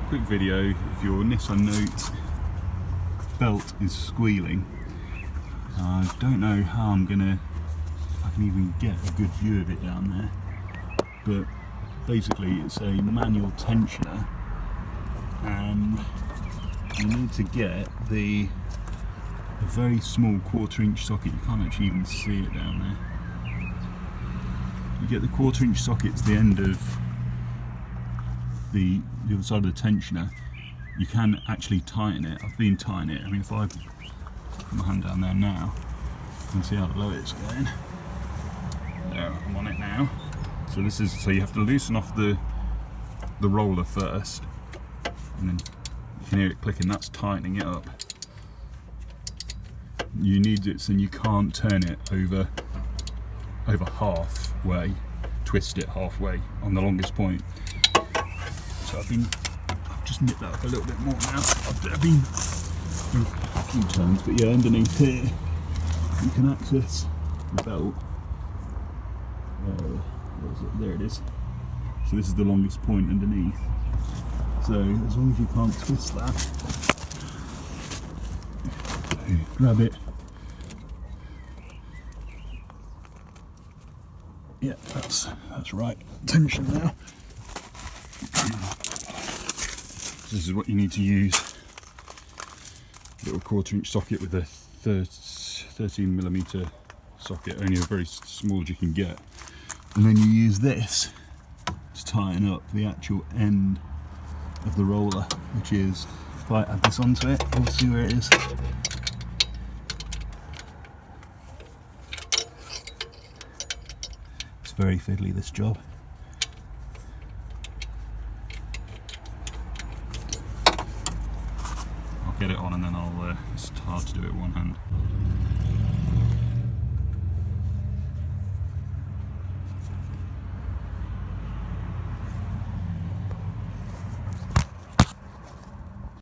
quick video. If your Nissan Note belt is squealing, I don't know how I can even get a good view of it down there, but basically it's a manual tensioner, and you need to get a very small 1/4 inch socket. You can't actually even see it down there. You get the 1/4 inch socket to the end of the other side of the tensioner. You can actually tighten it. I've been tightening it. I mean, if I put my hand down there now, you can see how low it's going. There, I'm on it now. So so you have to loosen off the roller first, and then you can hear it clicking. That's tightening it up. You need it so you can't turn it over halfway, twist it halfway on the longest point. So I've just nipped that up a little bit more now. I've been doing a few turns, but yeah, underneath here you can access the belt. Where is it? There it is. So this is the longest point underneath. So as long as you can't twist that, so grab it. Yeah, that's right. Tension now. This is what you need to use. Little 1/4 inch socket with a 13mm socket, only a very small as you can get. And then you use this to tighten up the actual end of the roller, which is, if I add this onto it, we'll see where it is. It's very fiddly, this job. I'll get it on and then it's hard to do it with one hand.